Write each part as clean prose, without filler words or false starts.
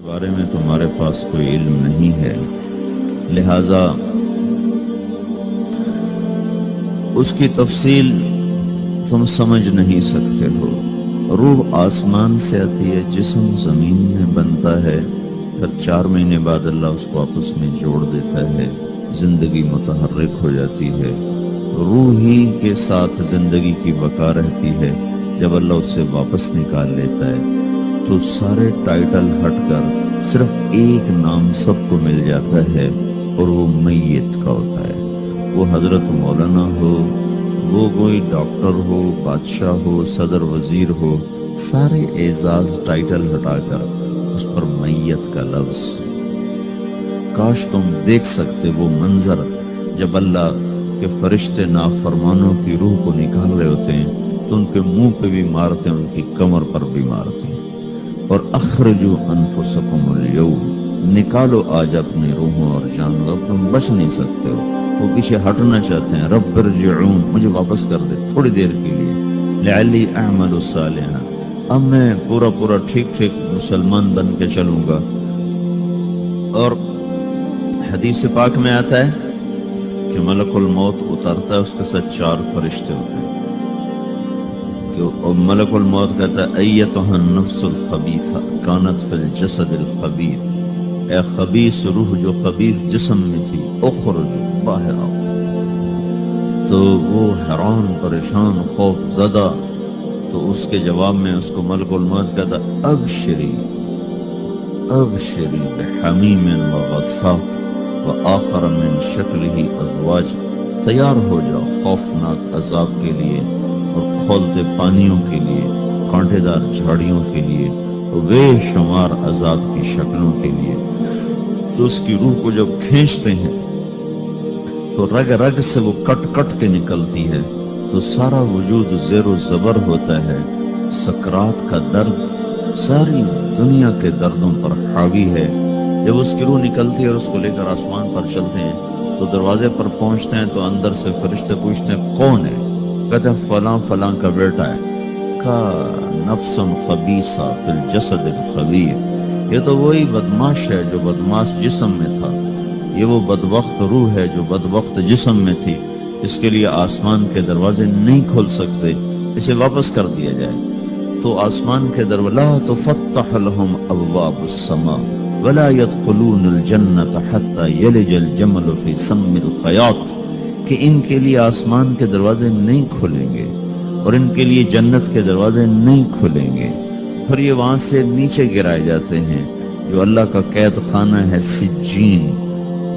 بارے میں تمہارے پاس کوئی علم نہیں ہے، لہذا اس کی تفصیل تم سمجھ نہیں سکتے ہو۔ روح آسمان سے آتی ہے، جسم زمین میں بنتا ہے، پھر 4 مہینے بعد اللہ اس کو آپس میں جوڑ دیتا ہے، زندگی متحرک ہو جاتی ہے، روح ہی کے ساتھ زندگی کی بقا رہتی ہے۔ جب اللہ اسے واپس نکال لیتا ہے تو سارے ٹائٹل ہٹ کر صرف ایک نام سب کو مل جاتا ہے، اور وہ میت کا ہوتا ہے۔ وہ حضرت مولانا ہو، وہ کوئی ڈاکٹر ہو، بادشاہ ہو، صدر وزیر ہو، سارے اعزاز ٹائٹل ہٹا کر اس پر میت کا لفظ۔ کاش تم دیکھ سکتے وہ منظر جب اللہ کے فرشتے نافرمانوں کی روح کو نکال رہے ہوتے ہیں تو ان کے منہ پہ بھی مارتے ہیں، ان کی کمر پر بھی مارتے ہیں، اور اخرجوا انفسکم اليوم، نکالو آج اپنی روحوں اور جانوں، اب تم بچ نہیں سکتے ہو۔ وہ پیچھے ہٹنا چاہتے ہیں، رب ارجعون، مجھے واپس کر دے تھوڑی دیر کے لیے، لعلی اعمل صالحا، اب میں پورا ٹھیک مسلمان بن کے چلوں گا۔ اور حدیث پاک میں آتا ہے کہ ملک الموت اترتا ہے، اس کے ساتھ 4 فرشتے ہوتے ہیں، اور ملک الموت کہتا ہے ایتھا النفس الخبیثہ کانت فی الجسد الخبیث، اے خبیث روح جو خبیث جسم میں تھی، اخرج، باہر آؤ۔ تو وہ حیران، پریشان، خوف زدہ، تو اس کے جواب میں اس کو ملک الموت کہتا ابشری بحمیم وغساق وآخر من شکلہ ازواج، تیار ہو جاؤ خوفناک عذاب کے لیے اور کھولتے پانیوں کے لیے، کانٹے دار جھاڑیوں کے لیے، اور بے شمار عذاب کی شکلوں کے لیے۔ تو اس کی روح کو جب کھینچتے ہیں تو رگ سے وہ کٹ کے نکلتی ہے، تو سارا وجود زیر و زبر ہوتا ہے، سکرات کا درد ساری دنیا کے دردوں پر حاوی ہے۔ جب اس کی روح نکلتی ہے اور اس کو لے کر آسمان پر چلتے ہیں تو دروازے پر پہنچتے ہیں تو اندر سے فرشتے پوچھتے ہیں کون ہے؟ کہتے ہیں فلاں کا بیٹا ہے۔ کا نفس خبیثہ فی الجسد الخبیث، یہ تو وہی بدماش ہے جو بدماش جسم میں تھا، یہ وہ بدبخت روح ہے جو بدبخت جسم میں تھی، اس کے لیے آسمان کے دروازے نہیں کھل سکتے، اسے واپس کر دیا جائے۔ تو آسمان کے دروازے لا تفتح لهم ابواب السماء ولا يدخلون الجنة حتى يلج الجمل في سم الخياط، کہ ان کے لیے آسمان کے دروازے نہیں کھلیں گے اور ان کے لیے جنت کے دروازے نہیں کھلیں گے، پھر یہ وہاں سے نیچے گرائے جاتے ہیں جو اللہ کا قید خانہ ہے، سجین،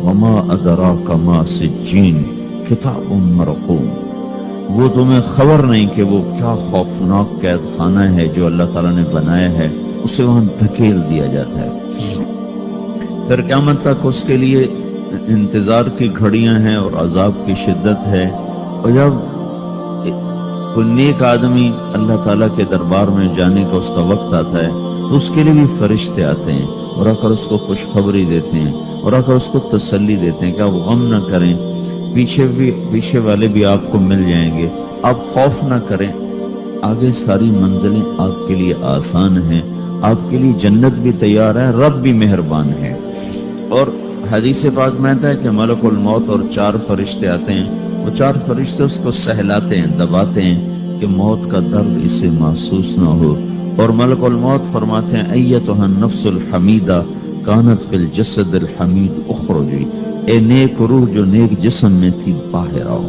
وما ادراک ما سجین کتاب مرقوم، وہ تمہیں خبر نہیں کہ وہ کیا خوفناک قید خانہ ہے جو اللہ تعالیٰ نے بنایا ہے، اسے وہاں دھکیل دیا جاتا ہے۔ پھر قیامت تک اس کے لیے انتظار کی گھڑیاں ہیں اور عذاب کی شدت ہے۔ اور جب کوئی نیک آدمی اللہ تعالیٰ کے دربار میں جانے کا اس کا وقت آتا ہے تو اس کے لیے بھی فرشتے آتے ہیں اور آ کر اس کو خوشخبری دیتے ہیں اور آ کر اس کو تسلی دیتے ہیں کہ آپ غم نہ کریں، پیچھے والے بھی آپ کو مل جائیں گے، آپ خوف نہ کریں، آگے ساری منزلیں آپ کے لیے آسان ہیں، آپ کے لیے جنت بھی تیار ہے، رب بھی مہربان ہے۔ اور حدیث پاک میں آتا ہے کہ ملک الموت اور 4 فرشتے آتے ہیں، وہ 4 فرشتے اس کو سہلاتے ہیں، دباتے ہیں کہ موت کا درد اسے محسوس نہ ہو، اور ملک الموت فرماتے ہیں ایتھا النفس الحمیدہ کانت فی الجسد الحمید اخرجی، اے نیک روح جو نیک جسم میں تھی، باہر آؤ۔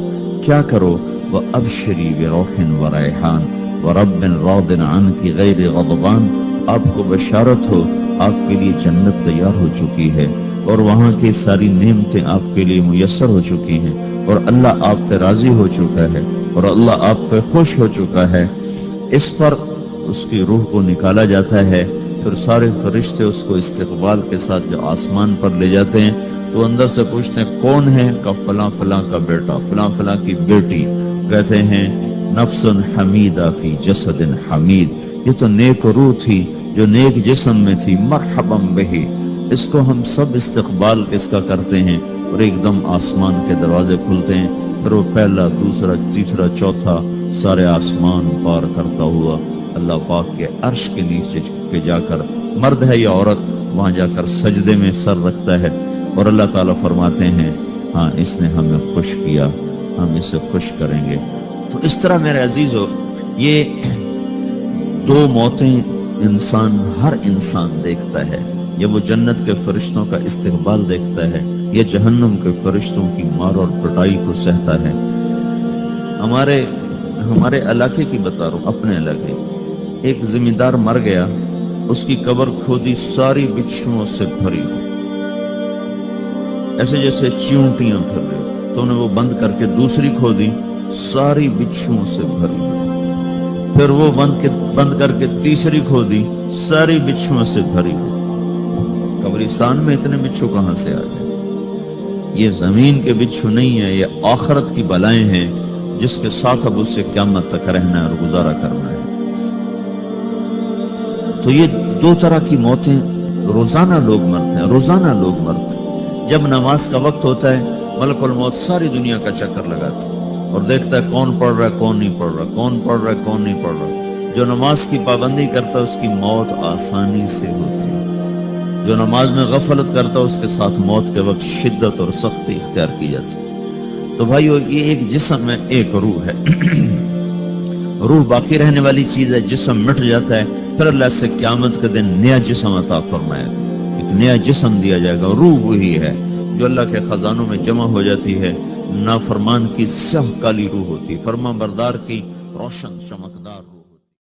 کیا کرو؟ وَأَبْشِرِي بِرَوْحٍ وَرَيْحَانٍ وَرَبٍّ رَاضٍ عَنْكِ غَيْرِ غَضْبَانٍ، آپ کو بشارت ہو، آپ کے لیے جنت تیار ہو چکی ہے اور وہاں کی ساری نعمتیں آپ کے لیے میسر ہو چکی ہیں، اور اللہ آپ پہ راضی ہو چکا ہے اور اللہ آپ پہ خوش ہو چکا ہے۔ اس پر اس کی روح کو نکالا جاتا ہے، پھر سارے فرشتے اس کو استقبال کے ساتھ جو آسمان پر لے جاتے ہیں تو اندر سے پوچھتے ہیں کون ہے؟ کہ فلاں کا بیٹا، فلاں کی بیٹی۔ کہتے ہیں نفس حمیدہ فی جسد حمید، یہ تو نیک روح تھی جو نیک جسم میں تھی، مرحبا بہی، اس کو ہم سب استقبال کس کا کرتے ہیں، اور ایک دم آسمان کے دروازے کھلتے ہیں، پھر وہ پہلا، دوسرا، تیسرا، چوتھا سارے آسمان پار کرتا ہوا اللہ پاک کے عرش کے نیچے جھک کے جا کر، مرد ہے یا عورت، وہاں جا کر سجدے میں سر رکھتا ہے اور اللہ تعالیٰ فرماتے ہیں ہاں اس نے ہمیں خوش کیا، ہم اسے خوش کریں گے۔ تو اس طرح میرے عزیزو یہ دو موتیں ہر انسان دیکھتا ہے، یا وہ جنت کے فرشتوں کا استقبال دیکھتا ہے یا جہنم کے فرشتوں کی مار اور پٹائی کو سہتا ہے۔ ہمارے علاقے کی بتا رہا ہوں، اپنے علاقے، ایک زمیندار مر گیا، اس کی قبر کھودی ساری بچھوؤں سے بھری ہوئی، ایسے جیسے چیونٹیاں پھر رہی ہوتی، تو انہیں وہ بند کر کے دوسری کھودی، ساری بچھوؤں سے بھری ہوئی، پھر وہ بند کر کے تیسری کھودی، ساری بچھوؤں سے بھری ہوئی۔ قبرستان میں اتنے بچھو کہاں سے آ جائیں؟ یہ زمین کے بچھو نہیں ہے، یہ آخرت کی بلائیں ہیں جس کے ساتھ اب اس سے قیامت تک رہنا ہے اور گزارا کرنا ہے۔ تو یہ دو طرح کی موتیں روزانہ لوگ مرتے ہیں، روزانہ لوگ مرتے ہیں۔ جب نماز کا وقت ہوتا ہے ملک الموت ساری دنیا کا چکر لگاتا ہے اور دیکھتا ہے کون پڑھ رہا ہے کون نہیں پڑھ رہا، کون پڑھ رہا ہے کون نہیں پڑھ رہا۔ جو نماز کی پابندی کرتا ہے اس کی موت آسانی سے ہوتی ہے، جو نماز میں غفلت کرتا ہے اس کے ساتھ موت کے وقت شدت اور سختی اختیار کی جاتی ہے۔ تو بھائیو یہ ایک جسم ہے، ایک روح ہے۔ روح باقی رہنے والی چیز ہے، جسم مٹ جاتا ہے، پھر اللہ سے قیامت کے دن نیا جسم عطا فرمائے گا، ایک نیا جسم دیا جائے گا۔ روح وہی ہے جو اللہ کے خزانوں میں جمع ہو جاتی ہے۔ نافرمان کی سیاہ کالی روح ہوتی، فرما بردار کی روشن چمکدار روح۔